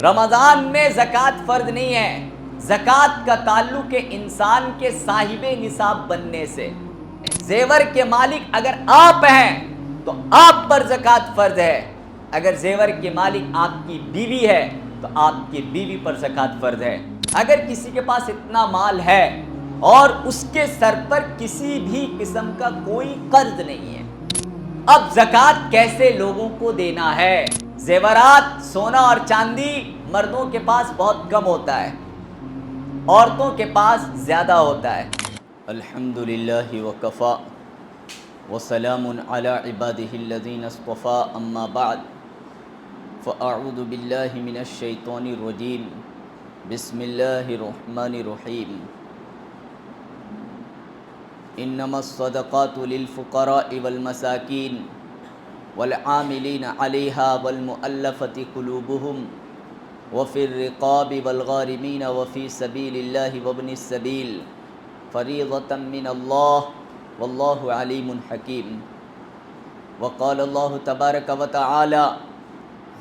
رمضان میں زکوٰۃ فرض نہیں ہے، زکوٰۃ کا تعلق ہے انسان کے صاحب نصاب بننے سے۔ زیور کے مالک اگر آپ ہیں تو آپ پر زکوٰۃ فرض ہے، اگر زیور کے مالک آپ کی بیوی ہے تو آپ کی بیوی پر زکوٰۃ فرض ہے۔ اگر کسی کے پاس اتنا مال ہے اور اس کے سر پر کسی بھی قسم کا کوئی قرض نہیں ہے، اب زکوٰۃ کیسے لوگوں کو دینا ہے؟ زیورات، سونا اور چاندی مردوں کے پاس بہت کم ہوتا ہے، عورتوں کے پاس زیادہ ہوتا ہے۔ الحمدللہ وکفا وسلام علی عبادہ الذین اصطفیٰ، اما بعد فاعوذ باللہ من الشیطان الرجیم، بسم اللہ الرحمن الرحیم۔ انما الصدقات للفقراء والمساکین والعاملین علیہا والمؤلفۃ قلوبہم وفی الرقاب والغارمین وفی سبیل اللہ وابن السبیل فریضۃ من اللہ واللہ علیم حکیم۔ وقال اللہ تبارک وتعالی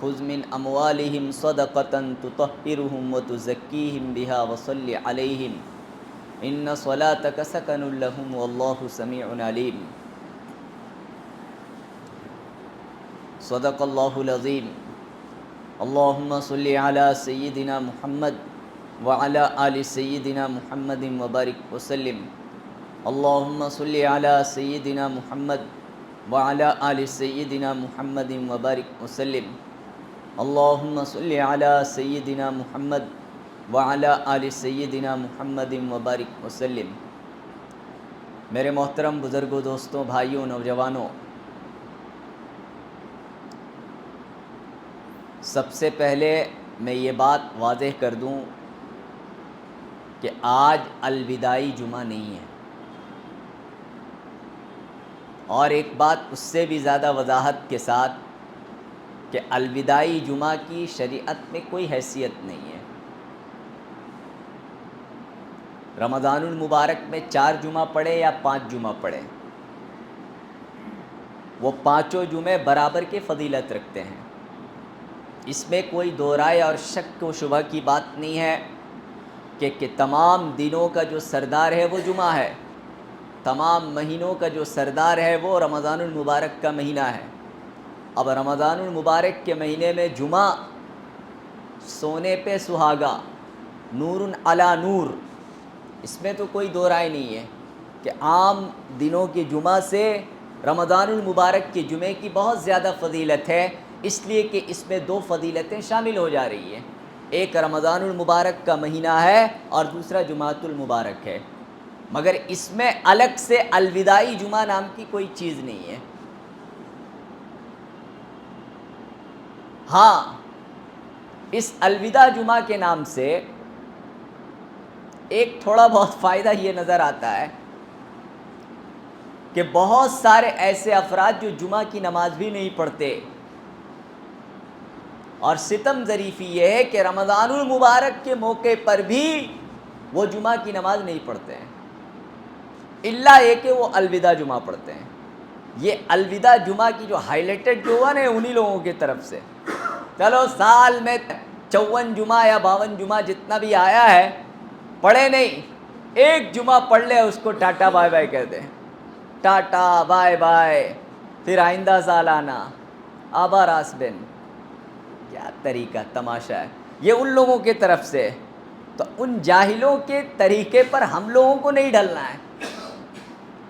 خذ من اموالہم صدقۃ تطہرہم وتزکیہم بہا وصل علیہم ان صلاتک سکن لہم واللہ سمیع علیم۔ صدق اللہ العظیم۔ اللہم صلی علی سیدنا محمد وعلی آل سیدنا محمد وبارک وسلم۔ اللہم صلی علی سیدنا محمد وعلی آل سیدنا محمد وبارک وسلم۔ اللہم صلی علی سیدنا محمد وعلی آل سیدنا محمد وبارک وسلم۔ میرے محترم بزرگوں، دوستوں، بھائیوں، نوجوانوں، سب سے پہلے میں یہ بات واضح کر دوں کہ آج الوداعی جمعہ نہیں ہے، اور ایک بات اس سے بھی زیادہ وضاحت کے ساتھ کہ الوداعی جمعہ کی شریعت میں کوئی حیثیت نہیں ہے۔ رمضان المبارک میں 4 جمعہ پڑھے یا 5 جمعہ پڑھے، وہ پانچوں جمعے برابر کے فضیلت رکھتے ہیں۔ اس میں کوئی دو رائے اور شک و شبہ کی بات نہیں ہے کہ تمام دنوں کا جو سردار ہے وہ جمعہ ہے، تمام مہینوں کا جو سردار ہے وہ رمضان المبارک کا مہینہ ہے۔ اب رمضان المبارک کے مہینے میں جمعہ سونے پہ سہاگا، نور علی نور، اس میں تو کوئی دو رائے نہیں ہے کہ عام دنوں کے جمعہ سے رمضان المبارک کے جمعے کی بہت زیادہ فضیلت ہے، اس لیے کہ اس میں 2 فضیلتیں شامل ہو جا رہی ہیں، ایک رمضان المبارک کا مہینہ ہے اور دوسرا جمعۃ المبارک ہے، مگر اس میں الگ سے الوداعی جمعہ نام کی کوئی چیز نہیں ہے۔ ہاں، اس الوداع جمعہ کے نام سے ایک تھوڑا بہت فائدہ یہ نظر آتا ہے کہ بہت سارے ایسے افراد جو جمعہ کی نماز بھی نہیں پڑھتے، اور ستم ظریفی یہ ہے کہ رمضان المبارک کے موقع پر بھی وہ جمعہ کی نماز نہیں پڑھتے ہیں، الا یہ کہ وہ الوداع جمعہ پڑھتے ہیں۔ یہ الوداع جمعہ کی جو ہائی لائٹڈ جو ہوا نا انہی لوگوں کی طرف سے، چلو سال میں 54 جمعہ یا 52 جمعہ جتنا بھی آیا ہے پڑھے نہیں، ایک جمعہ پڑھ لے اس کو ٹاٹا بائے بائے کہتے ہیں، ٹاٹا بائے بائے، پھر آئندہ سال آنا، آبا راس بن۔ کیا طریقہ تماشا ہے یہ ان لوگوں کی طرف سے، تو ان جاہلوں کے طریقے پر ہم لوگوں کو نہیں ڈھلنا ہے۔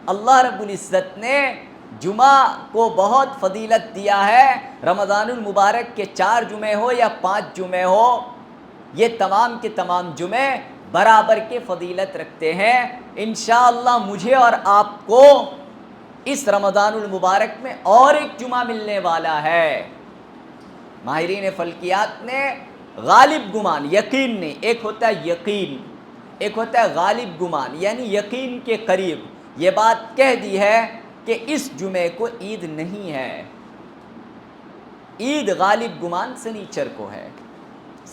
اللہ رب العزت نے جمعہ کو بہت فضیلت دیا ہے، رمضان المبارک کے 4 جمعے ہو یا 5 جمعے ہو، یہ تمام کے تمام جمعے برابر کے فضیلت رکھتے ہیں۔ انشاءاللہ مجھے اور آپ کو اس رمضان المبارک میں اور ایک جمعہ ملنے والا ہے۔ ماہرین فلکیات نے غالب گمان، یقین نہیں، ایک ہوتا ہے یقین، ایک ہوتا ہے غالب گمان، یعنی یقین کے قریب یہ بات کہہ دی ہے کہ اس جمعے کو عید نہیں ہے، عید غالب گمان سنیچر کو ہے،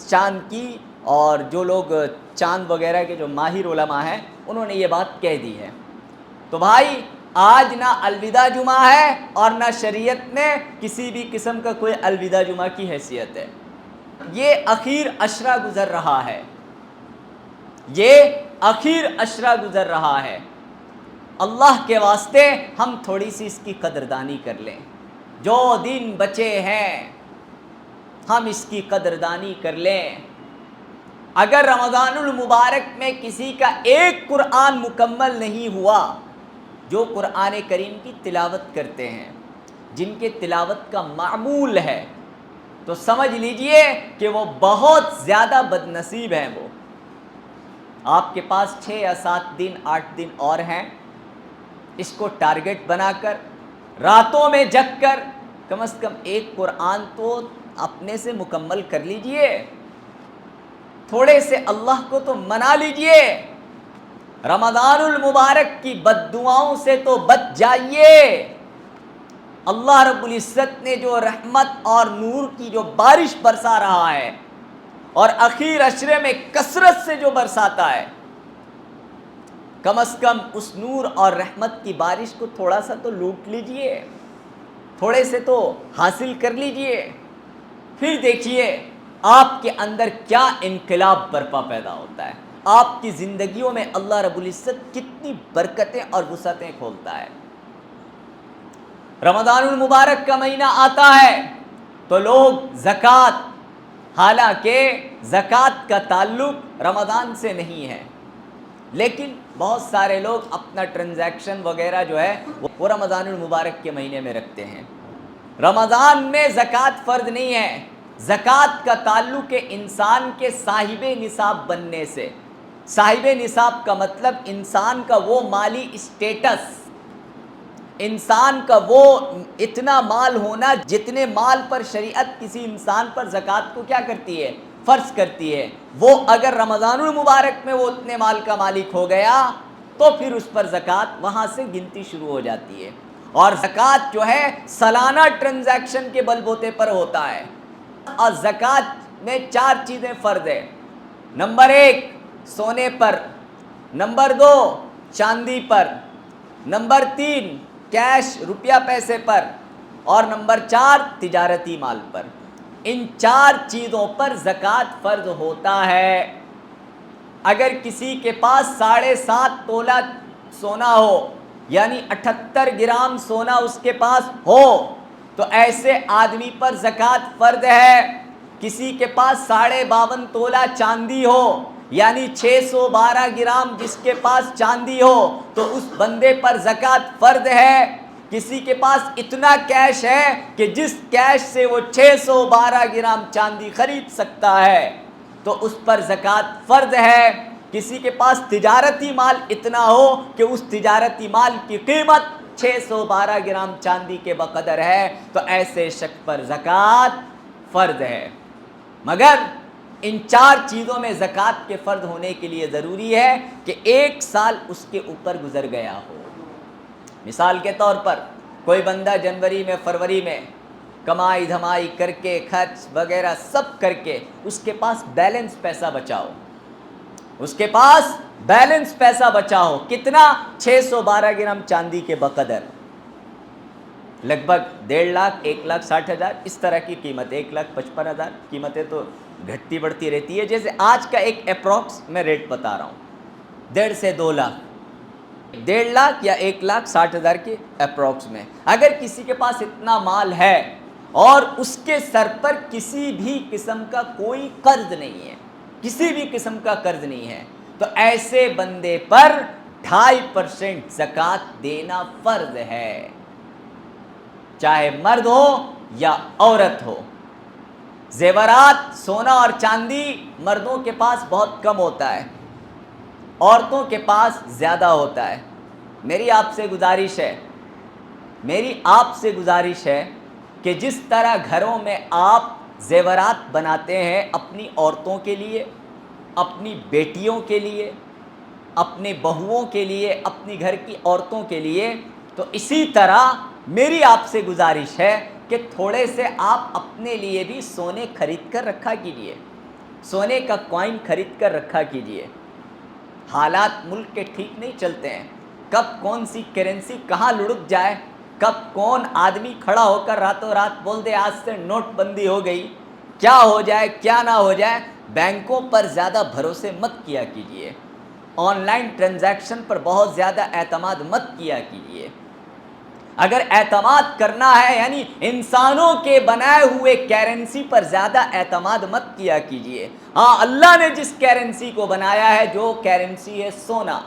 چاند کی، اور جو لوگ چاند وغیرہ کے جو ماہر علماء ہیں انہوں نے یہ بات کہہ دی ہے۔ تو بھائی آج نہ الوداع جمعہ ہے اور نہ شریعت میں کسی بھی قسم کا کوئی الوداع جمعہ کی حیثیت ہے۔ یہ اخیر عشرہ گزر رہا ہے، یہ اخیر عشرہ گزر رہا ہے، اللہ کے واسطے ہم تھوڑی سی اس کی قدردانی کر لیں، جو دن بچے ہیں ہم اس کی قدردانی کر لیں۔ اگر رمضان المبارک میں کسی کا ایک قرآن مکمل نہیں ہوا، جو قرآن کریم کی تلاوت کرتے ہیں، جن کے تلاوت کا معمول ہے، تو سمجھ لیجئے کہ وہ بہت زیادہ بد نصیب ہیں۔ وہ آپ کے پاس 6 یا 7 دن 8 دن اور ہیں، اس کو ٹارگٹ بنا کر راتوں میں جگ کر کم از کم ایک قرآن تو اپنے سے مکمل کر لیجئے، تھوڑے سے اللہ کو تو منا لیجئے، رمضان المبارک کی بد دعاؤں سے تو بچ جائیے۔ اللہ رب العزت نے جو رحمت اور نور کی جو بارش برسا رہا ہے، اور اخیر عشرے میں کثرت سے جو برساتا ہے، کم از کم اس نور اور رحمت کی بارش کو تھوڑا سا تو لوٹ لیجئے، تھوڑے سے تو حاصل کر لیجئے، پھر دیکھیے آپ کے اندر کیا انقلاب برپا پیدا ہوتا ہے، آپ کی زندگیوں میں اللہ رب العزت کتنی برکتیں اور وسعتیں کھولتا ہے۔ رمضان المبارک کا مہینہ آتا ہے تو لوگ زکوٰۃ، حالانکہ زکوٰۃ کا تعلق رمضان سے نہیں ہے، لیکن بہت سارے لوگ اپنا ٹرانزیکشن وغیرہ جو ہے وہ رمضان المبارک کے مہینے میں رکھتے ہیں۔ رمضان میں زکوٰۃ فرض نہیں ہے، زکوٰۃ کا تعلق ہے انسان کے صاحب نصاب بننے سے۔ صاحب نصاب کا مطلب انسان کا وہ مالی اسٹیٹس، انسان کا وہ اتنا مال ہونا جتنے مال پر شریعت کسی انسان پر زکوٰۃ کو کیا کرتی ہے، فرض کرتی ہے، وہ اگر رمضان المبارک میں وہ اتنے مال کا مالک ہو گیا تو پھر اس پر زکوٰۃ وہاں سے گنتی شروع ہو جاتی ہے۔ اور زکوٰۃ جو ہے سالانہ ٹرانزیکشن کے بل بوتے پر ہوتا ہے، اور زکوٰۃ میں 4 چیزیں فرض ہے۔ نمبر 1 سونے پر، نمبر 2 چاندی پر، نمبر 3 کیش روپیہ پیسے پر، اور نمبر 4 تجارتی مال پر۔ ان 4 چیزوں پر زکوٰۃ فرض ہوتا ہے۔ اگر کسی کے پاس 7.5 تولہ سونا ہو، یعنی 78 گرام سونا اس کے پاس ہو، تو ایسے آدمی پر زکوٰۃ فرض ہے۔ کسی کے پاس 52.5 تولہ چاندی ہو، یعنی 612 گرام جس کے پاس چاندی ہو، تو اس بندے پر زکوٰۃ فرض ہے۔ کسی کے پاس اتنا کیش ہے کہ جس کیش سے وہ 612 گرام چاندی خرید سکتا ہے، تو اس پر زکوٰۃ فرض ہے۔ کسی کے پاس تجارتی مال اتنا ہو کہ اس تجارتی مال کی قیمت 612 گرام چاندی کے بقدر ہے، تو ایسے شخص پر زکوٰۃ فرض ہے۔ مگر ان 4 چیزوں میں زکوٰۃ کے فرض ہونے کے لیے ضروری ہے کہ 1 سال اس کے اوپر گزر گیا ہو۔ مثال کے طور پر کوئی بندہ جنوری میں، فروری میں کمائی دھمائی کر کے، خرچ وغیرہ سب کر کے اس کے پاس بیلنس پیسہ بچا ہو، اس کے پاس بیلنس پیسہ بچا ہو، کتنا؟ 612 گرام چاندی کے بقدر، لگ بھگ 1.5 لاکھ 1,60,000 اس طرح کی قیمت، 1,55,000 قیمتیں تو گھٹتی بڑھتی رہتی ہے۔ جیسے آج کا ایک اپروکس میں ریٹ بتا رہا ہوں، 1.5 سے 2 لاکھ، 1.5 لاکھ یا 1,60,000 کے اپروکس میں۔ اگر کسی کے پاس اتنا مال ہے اور اس کے سر پر کسی بھی قسم کا کوئی قرض نہیں ہے، کسی بھی قسم کا قرض نہیں ہے، تو ایسے بندے پر 2.5% زکوٰۃ دینا فرض ہے، چاہے مرد ہو یا عورت ہو۔ زیورات، سونا اور چاندی مردوں کے پاس بہت کم ہوتا ہے، عورتوں کے پاس زیادہ ہوتا ہے۔ میری آپ سے گزارش ہے کہ جس طرح گھروں میں آپ زیورات بناتے ہیں اپنی عورتوں کے لیے، اپنی بیٹیوں کے لیے، اپنے بہوؤں کے لیے، اپنی گھر کی عورتوں کے لیے، تو اسی طرح میری آپ سے گزارش ہے کہ تھوڑے سے آپ اپنے لیے بھی سونے خرید کر رکھا کیجئے، سونے کا کوائن خرید کر رکھا کیجئے۔ حالات ملک کے ٹھیک نہیں چلتے ہیں، کب کون سی کرنسی کہاں لڑک جائے، کب کون آدمی کھڑا ہو کر راتوں رات بول دے آج سے نوٹ بندی ہو گئی، کیا ہو جائے کیا نہ ہو جائے، بینکوں پر زیادہ بھروسے مت کیا کیجیے، آن لائن ٹرانزیکشن پر بہت زیادہ اعتماد مت کیا کیجیے۔ اگر اعتماد کرنا ہے یعنی انسانوں کے بنائے ہوئے کرنسی پر زیادہ اعتماد مت کیا کیجیے۔ ہاں، اللہ نے جس کرنسی کو بنایا ہے، جو کرنسی ہے سونا،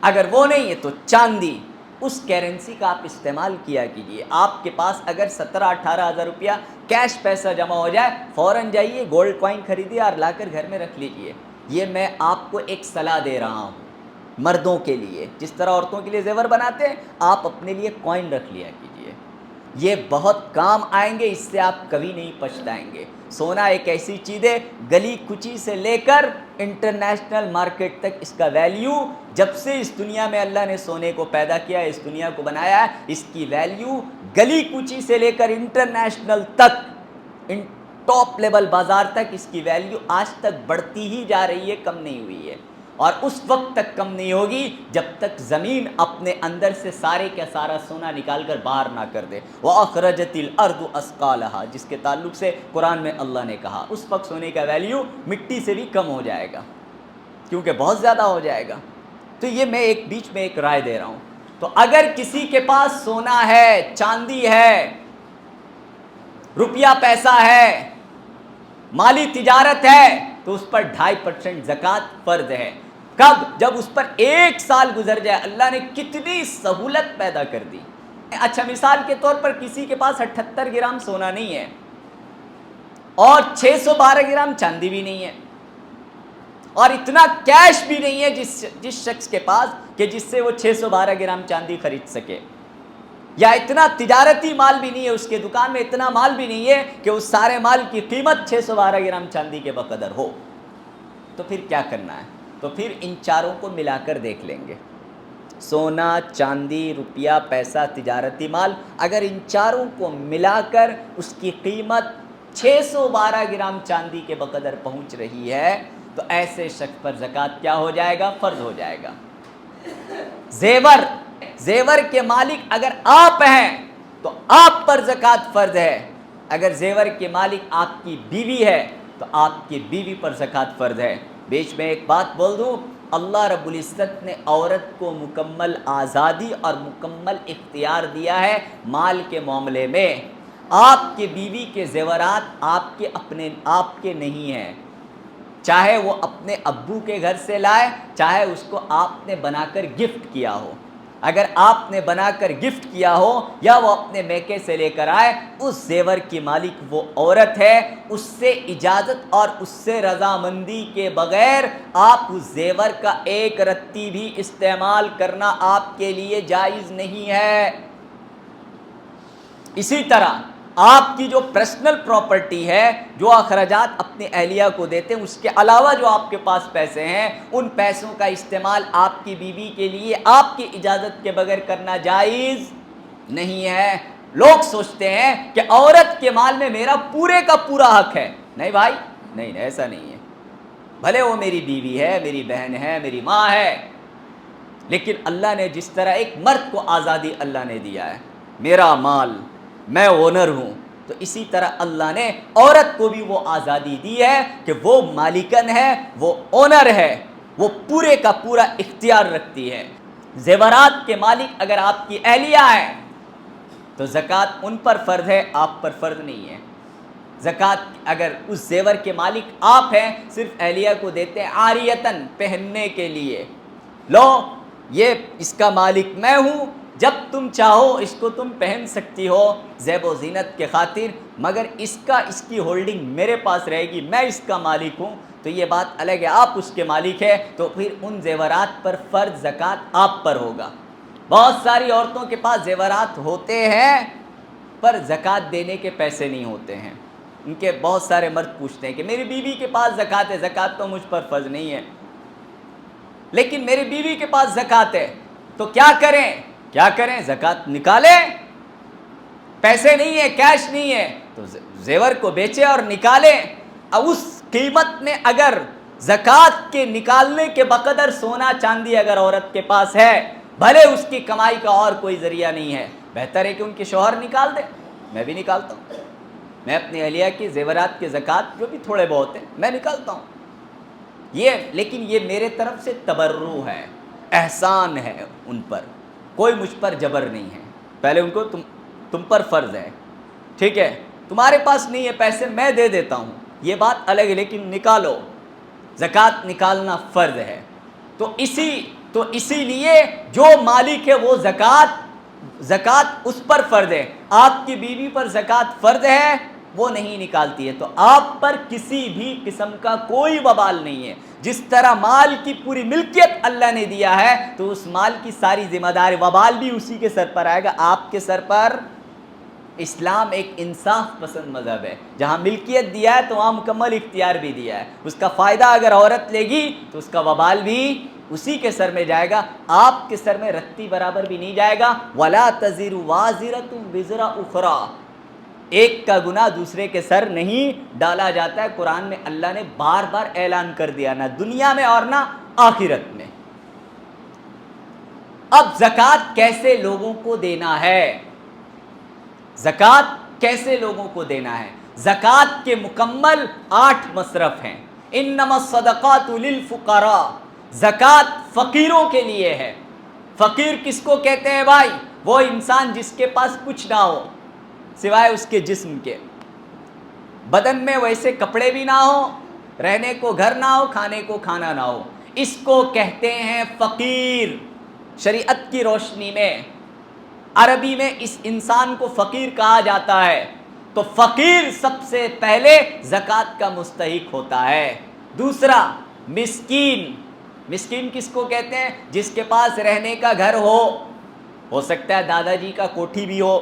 اگر وہ نہیں ہے تو چاندی، اس کرنسی کا آپ استعمال کیا کیجیے۔ آپ کے پاس اگر 17-18 ہزار روپیہ کیش پیسہ جمع ہو جائے، فوراً جائیے گولڈ کوائن خریدیے اور لا کر گھر میں رکھ لیجیے۔ یہ میں آپ کو ایک صلاح دے رہا ہوں مردوں کے لیے، جس طرح عورتوں کے لیے زیور بناتے ہیں، آپ اپنے لیے کوائن رکھ لیا کیجیے، یہ بہت کام آئیں گے، اس سے آپ کبھی نہیں پچھتائیں گے۔ سونا ایک ایسی چیز ہے، گلی کچی سے لے کر انٹرنیشنل مارکیٹ تک اس کا ویلیو، جب سے اس دنیا میں اللہ نے سونے کو پیدا کیا ہے، اس دنیا کو بنایا ہے، اس کی ویلیو گلی کچی سے لے کر انٹرنیشنل تک، ٹاپ لیول بازار تک اس کی ویلیو آج تک بڑھتی ہی جا رہی ہے، کم نہیں ہوئی ہے، اور اس وقت تک کم نہیں ہوگی جب تک زمین اپنے اندر سے سارے کا سارا سونا نکال کر باہر نہ کر دے۔ وَأَخْرَجَتِ الْأَرْضُ أَثْقَالَهَا، جس کے تعلق سے قرآن میں اللہ نے کہا اس وقت سونے کا ویلیو مٹی سے بھی کم ہو جائے گا، کیونکہ بہت زیادہ ہو جائے گا۔ تو یہ میں ایک بیچ میں ایک رائے دے رہا ہوں۔ تو اگر کسی کے پاس سونا ہے، چاندی ہے، روپیہ پیسہ ہے، مالی تجارت ہے، تو اس پر 2.5% زکوٰۃ فرض ہے۔ کب؟ جب اس پر 1 سال گزر جائے۔ اللہ نے کتنی سہولت پیدا کر دی۔ اچھا، مثال کے طور پر کسی کے پاس 78 گرام سونا نہیں ہے اور 612 گرام چاندی بھی نہیں ہے، اور اتنا کیش بھی نہیں ہے جس شخص کے پاس کہ جس سے وہ 612 گرام چاندی خرید سکے، یا اتنا تجارتی مال بھی نہیں ہے، اس کے دکان میں اتنا مال بھی نہیں ہے کہ اس سارے مال کی قیمت 612 گرام چاندی کے بقدر ہو، تو پھر کیا کرنا ہے؟ تو پھر ان چاروں کو ملا کر دیکھ لیں گے، سونا، چاندی، روپیہ پیسہ، تجارتی مال، اگر ان چاروں کو ملا کر اس کی قیمت 612 گرام چاندی کے بقدر پہنچ رہی ہے، تو ایسے شخص پر زکوٰۃ کیا ہو جائے گا؟ فرض ہو جائے گا۔ زیور کے مالک اگر آپ ہیں تو آپ پر زکوٰۃ فرض ہے، اگر زیور کے مالک آپ کی بیوی ہے تو آپ کی بیوی پر زکوٰۃ فرض ہے۔ بیچ میں ایک بات بول دوں، اللہ رب العزت نے عورت کو مکمل آزادی اور مکمل اختیار دیا ہے مال کے معاملے میں۔ آپ کے بیوی کے زیورات آپ کے نہیں ہیں، چاہے وہ اپنے ابو کے گھر سے لائے، چاہے اس کو آپ نے بنا کر گفٹ کیا ہو۔ اگر آپ نے بنا کر گفٹ کیا ہو یا وہ اپنے میکے سے لے کر آئے، اس زیور کی مالک وہ عورت ہے، اس سے اجازت اور اس سے رضامندی کے بغیر آپ اس زیور کا ایک رتی بھی استعمال کرنا آپ کے لیے جائز نہیں ہے۔ اسی طرح آپ کی جو پرسنل پراپرٹی ہے، جو اخراجات اپنے اہلیہ کو دیتے ہیں، اس کے علاوہ جو آپ کے پاس پیسے ہیں، ان پیسوں کا استعمال آپ کی بیوی کے لیے آپ کی اجازت کے بغیر کرنا جائز نہیں ہے۔ لوگ سوچتے ہیں کہ عورت کے مال میں میرا پورے کا پورا حق ہے۔ نہیں بھائی، نہیں، ایسا نہیں ہے۔ بھلے وہ میری بیوی ہے، میری بہن ہے، میری ماں ہے، لیکن اللہ نے جس طرح ایک مرد کو آزادی اللہ نے دیا ہے، میرا مال، میں اونر ہوں، تو اسی طرح اللہ نے عورت کو بھی وہ آزادی دی ہے کہ وہ مالکن ہے، وہ اونر ہے، وہ پورے کا پورا اختیار رکھتی ہے۔ زیورات کے مالک اگر آپ کی اہلیہ ہے تو زکوٰۃ ان پر فرض ہے، آپ پر فرض نہیں ہے۔ زکوٰۃ اگر اس زیور کے مالک آپ ہیں، صرف اہلیہ کو دیتے ہیں عاریتاً، پہننے کے لیے، لو یہ اس کا مالک میں ہوں، جب تم چاہو اس کو تم پہن سکتی ہو زیب و زینت کے خاطر، مگر اس کی ہولڈنگ میرے پاس رہے گی، میں اس کا مالک ہوں، تو یہ بات الگ ہے، آپ اس کے مالک ہے، تو پھر ان زیورات پر فرض زکوٰۃ آپ پر ہوگا۔ بہت ساری عورتوں کے پاس زیورات ہوتے ہیں پر زکوٰۃ دینے کے پیسے نہیں ہوتے ہیں۔ ان کے بہت سارے مرد پوچھتے ہیں کہ میری بیوی کے پاس زکوٰۃ ہے، زکوٰۃ تو مجھ پر فرض نہیں ہے، لیکن میری بیوی کے پاس زکوٰۃ ہے، تو کیا کریں؟ زکوٰۃ نکالیں، پیسے نہیں ہے، کیش نہیں ہے، تو زیور کو بیچے اور نکالیں۔ اب اس قیمت میں اگر زکوٰۃ کے نکالنے کے بقدر سونا چاندی اگر عورت کے پاس ہے، بھلے اس کی کمائی کا اور کوئی ذریعہ نہیں ہے، بہتر ہے کہ ان کے شوہر نکال دے، میں بھی نکالتا ہوں۔ میں اپنی اہلیہ کے زیورات کے زکوٰۃ جو بھی تھوڑے بہت ہیں میں نکالتا ہوں، لیکن یہ میرے طرف سے تبرع ہے، احسان ہے ان پر، کوئی مجھ پر جبر نہیں ہے۔ پہلے ان کو تم پر فرض ہے، ٹھیک ہے، تمہارے پاس نہیں ہے پیسے میں دے دیتا ہوں، یہ بات الگ ہے، لیکن نکالو، زکوٰۃ نکالنا فرض ہے۔ تو اسی لیے جو مالک ہے وہ زکوٰۃ اس پر فرض ہے۔ آپ کی بیوی پر زکوٰۃ فرض ہے، وہ نہیں نکالتی ہے، تو آپ پر کسی بھی قسم کا کوئی وبال نہیں ہے۔ جس طرح مال کی پوری ملکیت اللہ نے دیا ہے تو اس مال کی ساری ذمہ داری، وبال بھی اسی کے سر پر آئے گا، آپ کے سر پر۔ اسلام ایک انصاف پسند مذہب ہے، جہاں ملکیت دیا ہے تو وہاں مکمل اختیار بھی دیا ہے، اس کا فائدہ اگر عورت لے گی تو اس کا وبال بھی اسی کے سر میں جائے گا، آپ کے سر میں رتی برابر بھی نہیں جائے گا۔ وَلَا تَزِرُ وَازِرَةٌ وِزْرَ أُخْرَىٰ، ایک کا گناہ دوسرے کے سر نہیں ڈالا جاتا ہے۔ قرآن میں اللہ نے بار بار اعلان کر دیا، نہ دنیا میں اور نہ آخرت میں۔ اب زکوٰۃ کیسے لوگوں کو دینا ہے؟ زکوٰۃ کیسے لوگوں کو دینا ہے؟ زکوٰۃ کے مکمل 8 مصرف ہیں۔ انما الصدقات للفقراء، زکوٰۃ فقیروں کے لیے ہے۔ فقیر کس کو کہتے ہیں بھائی؟ وہ انسان جس کے پاس کچھ نہ ہو سوائے اس کے جسم کے، بدن میں ویسے کپڑے بھی نہ ہو، رہنے کو گھر نہ ہو، کھانے کو کھانا نہ ہو، اس کو کہتے ہیں فقیر۔ شریعت کی روشنی میں عربی میں اس انسان کو فقیر کہا جاتا ہے۔ تو فقیر سب سے پہلے زکوٰۃ کا مستحق ہوتا ہے۔ دوسرا مسکین، مسکین کس کو کہتے ہیں؟ جس کے پاس رہنے کا گھر ہو سکتا ہے دادا جی کا کوٹھی بھی ہو،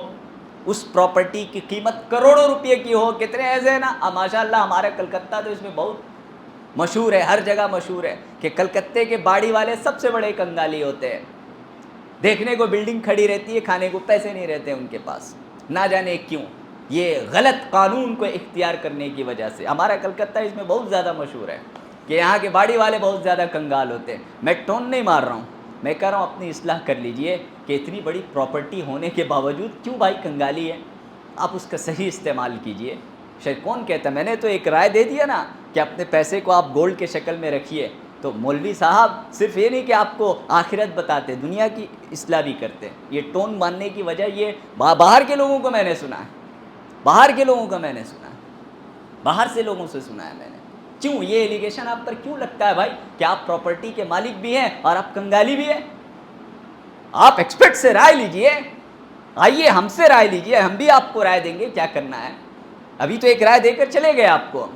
اس پراپرٹی کی قیمت کروڑوں روپے کی ہو، کتنے ایسے ہیں نا، ماشاء اللہ ہمارا کلکتہ تو اس میں بہت مشہور ہے، ہر جگہ مشہور ہے کہ کلکتے کے باڑی والے سب سے بڑے کنگالی ہوتے ہیں، دیکھنے کو بلڈنگ کھڑی رہتی ہے، کھانے کو پیسے نہیں رہتے ان کے پاس، نہ جانے کیوں، یہ غلط قانون کو اختیار کرنے کی وجہ سے ہمارا کلکتہ اس میں بہت زیادہ مشہور ہے کہ یہاں کے باڑی والے بہت زیادہ کنگال ہوتے ہیں۔ میں ٹون نہیں مار رہا ہوں، میں کہہ رہا ہوں اپنی اصلاح کر لیجئے کہ اتنی بڑی پراپرٹی ہونے کے باوجود کیوں بھائی کنگالی ہے، آپ اس کا صحیح استعمال کیجئے۔ شاید کون کہتا ہے، میں نے تو ایک رائے دے دیا نا کہ اپنے پیسے کو آپ گولڈ کے شکل میں رکھیے، تو مولوی صاحب صرف یہ نہیں کہ آپ کو آخرت بتاتے، دنیا کی اصلاح بھی کرتے ہیں۔ یہ ٹون ماننے کی وجہ یہ باہر کے لوگوں کو میں نے سنا ہے، باہر کے لوگوں کو میں نے سنا ہے، باہر سے لوگوں سے سنا ہے میں نے۔ کیوں یہ ایلیگیشن آپ پر کیوں لگتا ہے بھائی کہ آپ پراپرٹی کے مالک بھی ہیں اور آپ کنگالی بھی ہیں؟ آپ ایکسپرٹ سے رائے لیجئے، آئیے ہم سے رائے لیجئے، ہم بھی آپ کو رائے دیں گے کیا کرنا ہے۔ ابھی تو ایک رائے دے کر چلے گئے آپ کو،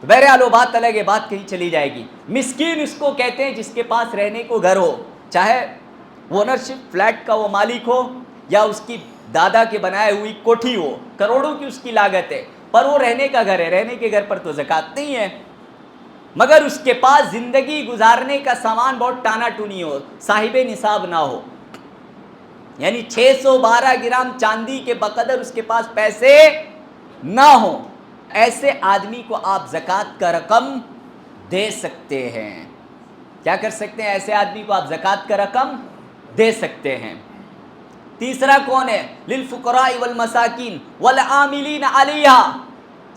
تو بہرحال وہ بات الگ ہے، بات کہیں چلی جائے گی۔ مسکین اس کو کہتے ہیں جس کے پاس رہنے کو گھر ہو، چاہے اونرشپ فلیٹ کا وہ مالک ہو یا اس کی دادا کے بنائے ہوئی کوٹھی ہو، کروڑوں کی اس کی لاگت ہے، پر وہ رہنے کا گھر ہے، رہنے کے گھر پر تو زکوٰۃ نہیں ہے، مگر اس کے پاس زندگی گزارنے کا سامان بہت ٹانا ٹونی ہو، صاحب نصاب نہ ہو، یعنی 612 گرام چاندی کے بقدر اس کے پاس پیسے نہ ہوں، ایسے آدمی کو آپ زکوٰۃ کا رقم دے سکتے ہیں۔ کیا کر سکتے ہیں؟ ایسے آدمی کو آپ زکوٰۃ کا رقم دے سکتے ہیں۔ تیسرا کون ہے؟ للفقراء والمساکین والعاملین علیہا،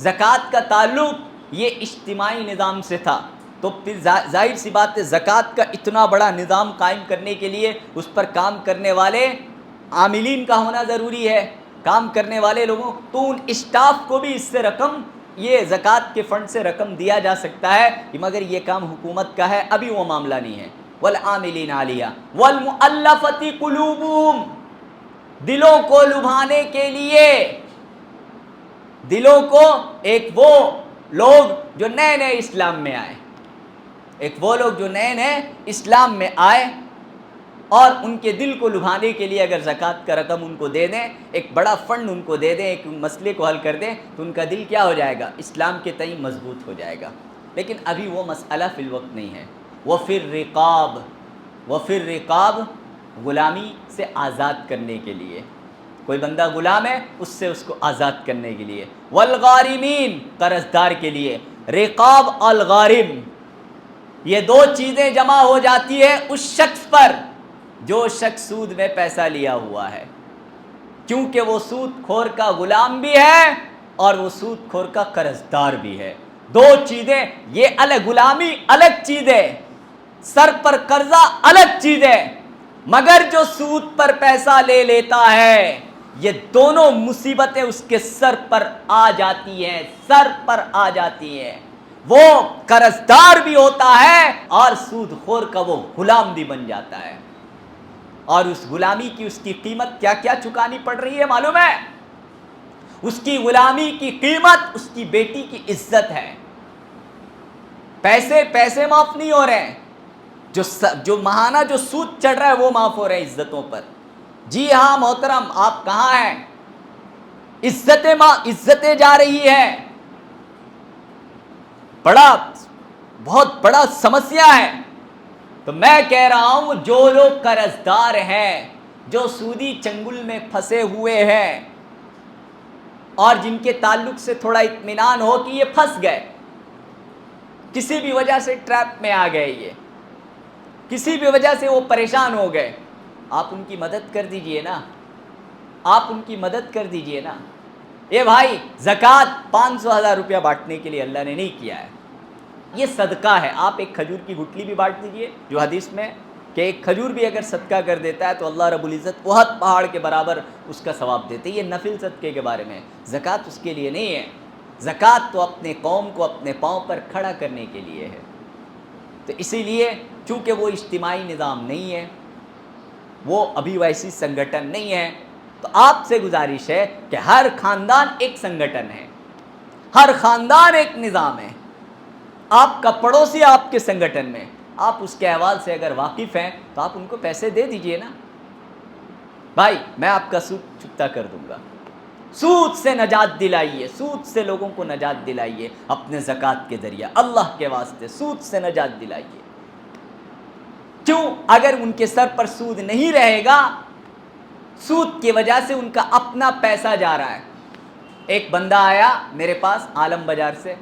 زکوٰۃ کا تعلق یہ اجتماعی نظام سے تھا، تو پھر ظاہر سی بات ہے زکوٰۃ کا اتنا بڑا نظام قائم کرنے کے لیے اس پر کام کرنے والے عاملین کا ہونا ضروری ہے، کام کرنے والے لوگوں، تو ان اسٹاف کو بھی اس سے رقم، یہ زکوٰۃ کے فنڈ سے رقم دیا جا سکتا ہے، مگر یہ کام حکومت کا ہے، ابھی وہ معاملہ نہیں ہے۔ والعاملین علیہا والمؤلفۃ قلوبہم، دلوں کو لبھانے کے لیے، دلوں کو، ایک وہ لوگ جو نئے نئے اسلام میں آئے، ایک وہ لوگ جو نئے نئے اسلام میں آئے اور ان کے دل کو لبھانے کے لیے اگر زکوٰۃ کا رقم ان کو دے دیں، ایک بڑا فنڈ ان کو دے دیں، ایک مسئلے کو حل کر دیں، تو ان کا دل کیا ہو جائے گا؟ اسلام کے تئیں مضبوط ہو جائے گا۔ لیکن ابھی وہ مسئلہ فی الوقت نہیں ہے۔ وفر رقاب، غلامی سے آزاد کرنے کے لیے، کوئی بندہ غلام ہے اس کو آزاد کرنے کے لیے، والغارمین، قرض دار کے لیے، رقاب الغارم، یہ دو چیزیں جمع ہو جاتی ہے اس شخص پر جو شخص سود میں پیسہ لیا ہوا ہے، کیونکہ وہ سود خور کا غلام بھی ہے اور وہ سود خور کا قرضدار بھی ہے. دو چیزیں, یہ الگ, غلامی الگ چیز ہے, سر پر قرضہ الگ چیز ہے, مگر جو سود پر پیسہ لے لیتا ہے یہ دونوں مصیبتیں اس کے سر پر آ جاتی ہیں, سر پر آ جاتی ہیں. وہ قرضدار بھی ہوتا ہے اور سود خور کا وہ غلام بھی بن جاتا ہے, اور اس غلامی کی اس کی قیمت کیا کیا چکانی پڑ رہی ہے معلوم ہے؟ اس کی غلامی کی قیمت اس کی بیٹی کی عزت ہے. پیسے معاف نہیں ہو رہے ہیں, جو ماہانہ جو سود چڑھ رہا ہے وہ معاف ہو رہے ہیں عزتوں پر. جی ہاں محترم, آپ کہاں ہیں؟ عزتیں جا رہی ہے, بہت بڑا سمسیا ہے. تو میں کہہ رہا ہوں جو لوگ قرضدار ہیں, جو سودی چنگل میں پھنسے ہوئے ہیں, اور جن کے تعلق سے تھوڑا اطمینان ہو کہ یہ پھنس گئے, کسی بھی وجہ سے ٹریپ میں آ گئے, یہ کسی بھی وجہ سے وہ پریشان ہو گئے, آپ ان کی مدد کر دیجئے نا, آپ ان کی مدد کر دیجئے نا. یہ بھائی زکوٰۃ 500,000 روپیہ بانٹنے کے لیے اللہ نے نہیں کیا ہے, یہ صدقہ ہے. آپ ایک کھجور کی گٹلی بھی بانٹ دیجئے, جو حدیث میں کہ ایک کھجور بھی اگر صدقہ کر دیتا ہے تو اللہ رب العزت احد پہاڑ کے برابر اس کا ثواب دیتے. یہ نفل صدقے کے بارے میں, زکوٰۃ اس کے لیے نہیں ہے. زکوٰۃ تو اپنے قوم کو اپنے پاؤں پر کھڑا کرنے کے لیے ہے. تو اسی لیے چونکہ وہ اجتماعی نظام نہیں ہے, وہ ابھی ویسی سنگٹھن نہیں ہے, تو آپ سے گزارش ہے کہ ہر خاندان ایک سنگٹھن ہے, ہر خاندان ایک نظام ہے. آپ کا پڑوسی آپ کے سنگٹھن میں, آپ اس کے احوال سے اگر واقف ہیں تو آپ ان کو پیسے دے دیجئے نا. بھائی میں آپ کا سود چکتا کر دوں گا. سود سے نجات دلائیے, سود سے لوگوں کو نجات دلائیے اپنے زکوٰۃ کے ذریعہ, اللہ کے واسطے سود سے نجات دلائیے. کیوں؟ اگر ان کے سر پر سود نہیں رہے گا, سود کی وجہ سے ان کا اپنا پیسہ جا رہا ہے. ایک بندہ آیا میرے پاس عالم بازار سے,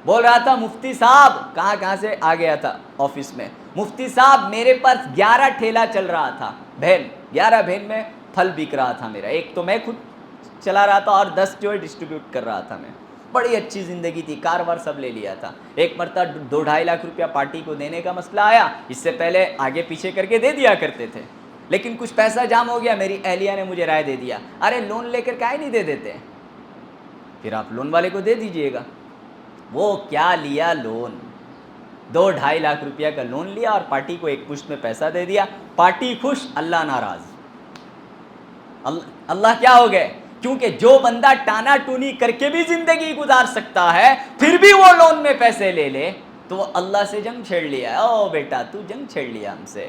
بول رہا تھا مفتی صاحب, کہاں سے آ گیا تھا آفس میں, مفتی صاحب میرے پاس 11 ٹھیلا چل رہا تھا, 11 بھین میں پھل بک رہا تھا میرا, ایک تو میں خود چلا رہا تھا اور 10 جو ہے ڈسٹریبیوٹ کر رہا تھا میں. بڑی اچھی زندگی تھی, کاروبار سب لے لیا تھا. ایک مرتبہ 2-2.5 لاکھ روپیہ پارٹی کو دینے کا مسئلہ آیا, اس سے پہلے آگے پیچھے کر کے دے دیا کرتے تھے, لیکن کچھ پیسہ جام ہو گیا. میری اہلیہ نے مجھے رائے دے دیا, ارے لون لے کر کاہے نہیں دے دیتے, پھر آپ لون والے کو دے دیجئے گا. وہ کیا لیا لون, 2-2.5 لاکھ روپیہ کا لون لیا اور پارٹی کو ایک پشت میں پیسہ دے دیا. پارٹی خوش, اللہ ناراض. اللہ کیا ہو گئے؟ کیونکہ جو بندہ ٹانا ٹونی کر کے بھی زندگی گزار سکتا ہے, پھر بھی وہ لون میں پیسے لے لے, تو وہ اللہ سے جنگ چھیڑ لیا ہے. او بیٹا تو جنگ چھیڑ لیا ہم سے,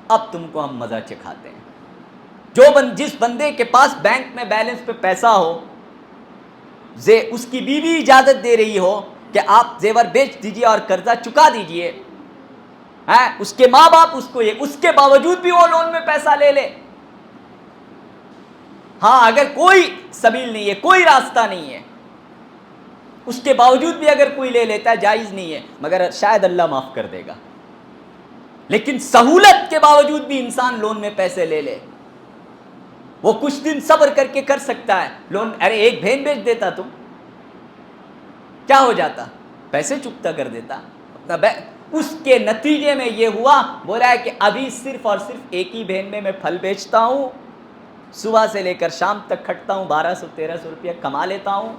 اب تم کو ہم مزہ چکھاتے ہیں. جس بندے کے پاس بینک میں بیلنس پہ پیسہ ہو, اس کی بیوی اجازت دے رہی ہو کہ آپ زیور بیچ دیجئے اور قرضہ چکا دیجئے, اس کے ماں باپ اس کے باوجود بھی وہ لون میں پیسہ لے لے. ہاں اگر کوئی سبیل نہیں ہے, کوئی راستہ نہیں ہے, اس کے باوجود بھی اگر کوئی لے لیتا ہے, جائز نہیں ہے, مگر شاید اللہ معاف کر دے گا. لیکن سہولت کے باوجود بھی انسان لون میں پیسے لے لے, وہ کچھ دن صبر کر کے کر سکتا ہے لون. ارے ایک بھین بیچ دیتا تم, کیا ہو جاتا, پیسے چکتا کر دیتا اپنا. اس کے نتیجے میں یہ ہوا, بولا ہے کہ ابھی صرف اور صرف ایک ہی بھین میں میں پھل بیچتا ہوں, صبح سے لے کر شام تک کھٹتا ہوں, 1200-1300 روپیہ کما لیتا ہوں,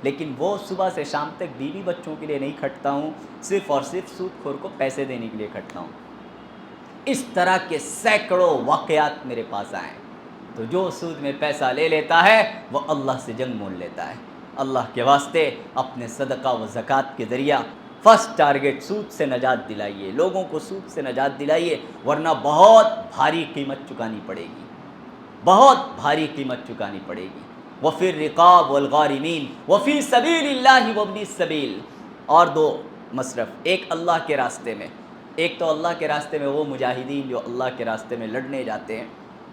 لیکن وہ صبح سے شام تک بیوی بچوں کے لیے نہیں کھٹتا ہوں, صرف اور صرف سود خور کو پیسے دینے کے لیے کھٹتا ہوں. اس طرح کے سینکڑوں واقعات میرے پاس آئے. تو جو سود میں پیسہ لے لیتا ہے وہ اللہ سے جنگ مول لیتا ہے. اللہ کے واسطے اپنے صدقہ و زکوٰۃ کے ذریعہ فرسٹ ٹارگٹ سود سے نجات دلائیے, لوگوں کو سود سے نجات دلائیے, ورنہ بہت بھاری قیمت چکانی پڑے گی, بہت بھاری قیمت چکانی پڑے گی. وفی الرقاب والغارمین وفی سبیل اللہ وابن السبیل. اور 2 مصرف, ایک اللہ کے راستے میں, ایک تو اللہ کے راستے میں وہ مجاہدین جو اللہ کے راستے میں لڑنے جاتے ہیں,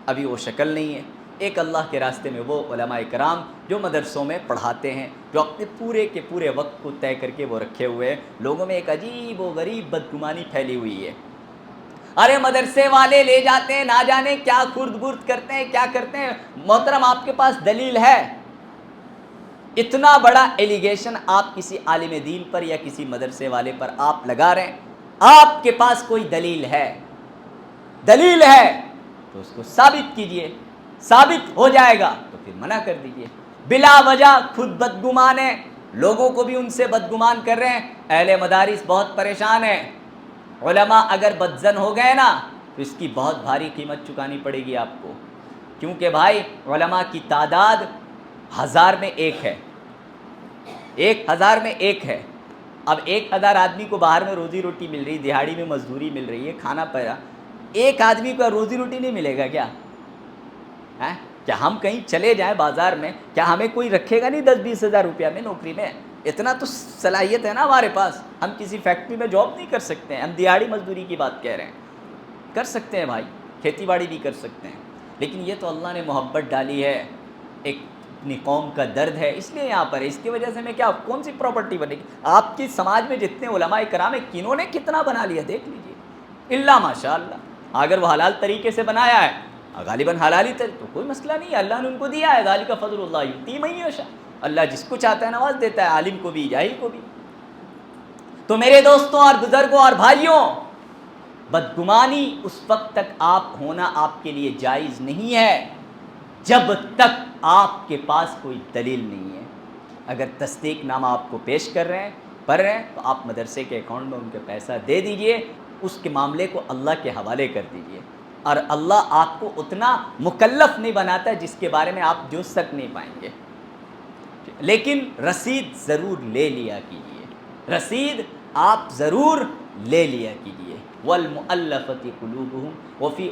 ابھی وہ شکل نہیں ہے. ایک اللہ کے راستے میں وہ علماء کرام جو مدرسوں میں پڑھاتے ہیں, جو اپنے پورے کے پورے وقت کو طے کر کے وہ رکھے ہوئے ہیں. لوگوں میں ایک عجیب و غریب بدگمانی پھیلی ہوئی ہے, ارے مدرسے والے لے جاتے ہیں, نہ جانے کیا خرد برد کرتے ہیں, کیا کرتے ہیں. محترم آپ کے پاس دلیل ہے؟ اتنا بڑا ایلیگیشن آپ کسی عالم دین پر یا کسی مدرسے والے پر آپ لگا رہے ہیں، آپ کے پاس کوئی دلیل ہے تو اس کو ثابت کیجئے، ثابت ہو جائے گا تو پھر منع کر دیجئے۔ بلا وجہ خود بدگمان ہیں، لوگوں کو بھی ان سے بدگمان کر رہے ہیں، اہل مدارس بہت پریشان ہیں۔ علماء اگر بدزن ہو گئے نا تو اس کی بہت بھاری قیمت چکانی پڑے گی آپ کو، کیونکہ بھائی علماء کی تعداد 1000 میں 1 ہے، 1000 میں 1 ہے۔ اب 1000 آدمی کو باہر میں روزی روٹی مل رہی، دہاڑی میں مزدوری مل رہی ہے، کھانا پڑا، ایک آدمی کو روزی روٹی نہیں ملے گا کیا؟ کیا ہم کہیں چلے جائیں بازار میں، کیا ہمیں کوئی رکھے گا نہیں 10-20 ہزار روپیہ میں نوکری میں؟ اتنا تو صلاحیت ہے نا ہمارے پاس، ہم کسی فیکٹری میں جاب نہیں کر سکتے ہیں، ہم دیہاڑی مزدوری کی بات کہہ رہے ہیں، کر سکتے ہیں بھائی، کھیتی باڑی بھی کر سکتے ہیں، لیکن یہ تو اللہ نے محبت ڈالی ہے، ایک اپنی قوم کا درد ہے، اس لیے یہاں پر ہے، اس کی وجہ سے میں کیا کون سی پراپرٹی بنے گی؟ آپ کی سماج میں جتنے علماء کرام ہیں کنہوں نے کتنا بنا لیا دیکھ لیجئے، اللہ ماشاء اللہ، اگر وہ حلال طریقے سے بنایا ہے، غالباً حلالی تھے تو کوئی مسئلہ نہیں ہے، اللہ نے ان کو دیا ہے، ذالک فضل اللہ یؤتی من یشاء، اللہ جس کو چاہتا ہے نواز دیتا ہے، عالم کو بھی جاہل کو بھی۔ تو میرے دوستوں اور بزرگوں اور بھائیوں، بدگمانی اس وقت تک آپ ہونا آپ کے لیے جائز نہیں ہے جب تک آپ کے پاس کوئی دلیل نہیں ہے۔ اگر تصدیق نامہ آپ کو پیش کر رہے ہیں، پڑھ رہے ہیں، تو آپ مدرسے کے اکاؤنٹ میں ان کے پیسہ دے دیجئے، اس کے معاملے کو اللہ کے حوالے کر دیجئے، اور اللہ آپ کو اتنا مکلف نہیں بناتا جس کے بارے میں آپ جو سک نہیں پائیں گے، لیکن رسید ضرور لے لیا کیجئے، رسید آپ ضرور لے لیا کیجئے۔ والمؤلفۃ قلوبہم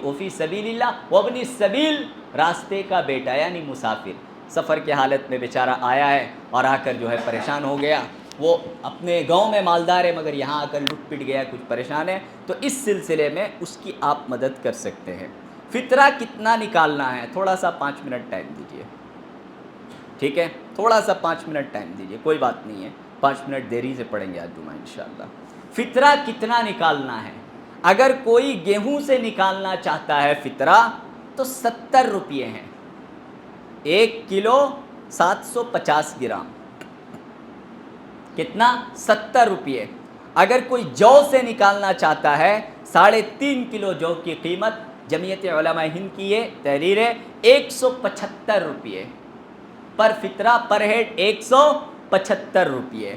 وفی سبیل اللہ وابن السبیل، راستے کا بیٹا یعنی مسافر، سفر کے حالت میں بیچارہ آیا ہے اور آ کر جو ہے پریشان ہو گیا، وہ اپنے گاؤں میں مالدار ہے مگر یہاں آ کر لٹ پٹ گیا، کچھ پریشان ہے، تو اس سلسلے میں اس کی آپ مدد کر سکتے ہیں۔ فطرہ کتنا نکالنا ہے؟ تھوڑا سا 5 منٹ ٹائم دیجئے، ٹھیک ہے، تھوڑا سا 5 منٹ ٹائم دیجئے، کوئی بات نہیں ہے، 5 منٹ دیری سے پڑھیں گے آج جمعہ انشاءاللہ۔ فطرہ کتنا نکالنا ہے؟ اگر کوئی گیہوں سے نکالنا چاہتا ہے فطرہ تو 70 روپیے ہیں، 1 کلو 750 گرام، کتنا؟ 70 روپیے۔ اگر کوئی جو سے نکالنا چاہتا ہے، 3.5 کلو جو کی قیمت جمعیت علماء ہند کی یہ تحریر ہے، 175 روپیے پر فطرہ، پر ہیڈ 175 روپیے۔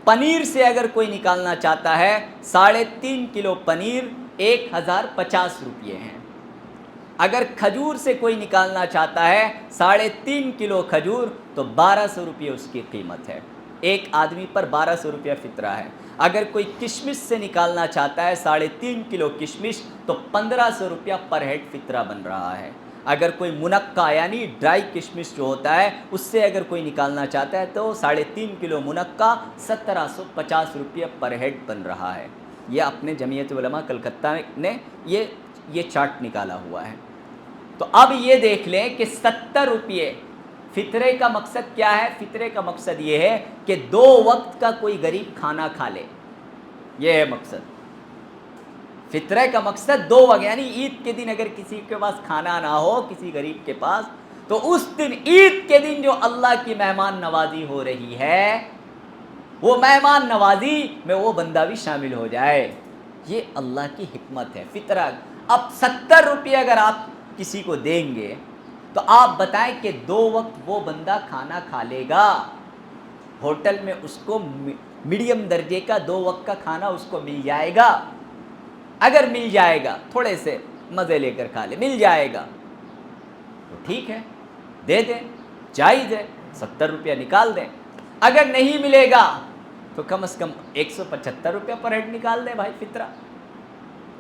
پنیر سے اگر کوئی نکالنا چاہتا ہے، 3.5 کلو پنیر 1050 روپیے ہیں۔ اگر کھجور سے کوئی نکالنا چاہتا ہے، 3.5 کلو کھجور تو 1200 روپیے اس کی قیمت ہے، ایک آدمی پر 1200 روپیہ فطرہ ہے۔ اگر کوئی کشمش سے نکالنا چاہتا ہے، 3.5 کلو کشمش تو 1500 روپیہ پر ہیڈ فطرہ بن رہا ہے۔ اگر کوئی منقع یعنی ڈرائی کشمش جو ہوتا ہے اس سے اگر کوئی نکالنا چاہتا ہے تو 3.5 کلو منقع 1750 روپیہ پر ہیڈ بن رہا ہے۔ یہ اپنے جمعیت علماء کلکتہ نے یہ چارٹ نکالا ہوا ہے۔ تو اب یہ دیکھ لیں کہ 70 روپیے فطرے کا مقصد کیا ہے؟ فطرے کا مقصد یہ ہے کہ 2 وقت کا کوئی غریب کھانا کھا لے، یہ ہے مقصد فطرے کا مقصد 2 وقت، یعنی عید کے دن اگر کسی کے پاس کھانا نہ ہو کسی غریب کے پاس، تو اس دن عید کے دن جو اللہ کی مہمان نوازی ہو رہی ہے وہ مہمان نوازی میں وہ بندہ بھی شامل ہو جائے، یہ اللہ کی حکمت ہے فطرہ۔ اب 70 روپے اگر آپ کسی کو دیں گے تو آپ بتائیں کہ 2 وقت وہ بندہ کھانا کھا لے گا، ہوٹل میں اس کو میڈیم درجے کا 2 وقت کا کھانا اس کو مل جائے گا؟ اگر مل جائے گا، تھوڑے سے مزے لے کر کھا لے، مل جائے گا تو ٹھیک ہے، دے دیں، جائز ہے، 70 روپیہ نکال دیں۔ اگر نہیں ملے گا تو کم از کم 175 روپیہ پر ہیڈ نکال دیں بھائی فطرہ،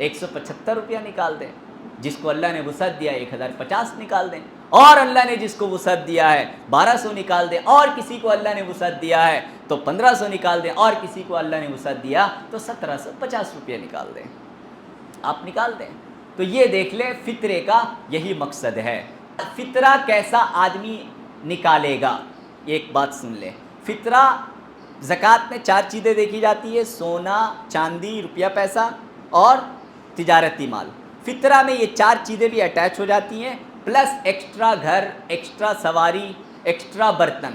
175 روپیہ نکال دیں، جس کو اللہ نے وسعت دیا 1050 نکال دیں، اور اللہ نے جس کو وسعت دیا ہے 1200 نکال دیں، اور کسی کو اللہ نے وسعت دیا ہے تو 1500 نکال دیں، اور کسی کو اللہ نے وسعت دیا تو 1750 روپیہ نکال دیں، آپ نکال دیں۔ تو یہ دیکھ لیں فطرے کا یہی مقصد ہے۔ فطرہ کیسا آدمی نکالے گا؟ ایک بات سن لیں، فطرہ زکوٰۃ میں 4 چیزیں دیکھی جاتی ہے، سونا، چاندی، روپیہ پیسہ اور تجارتی مال۔ فطرہ میں یہ 4 چیزیں بھی اٹیچ ہو جاتی ہیں، پلس ایکسٹرا گھر، ایکسٹرا سواری، ایکسٹرا برتن،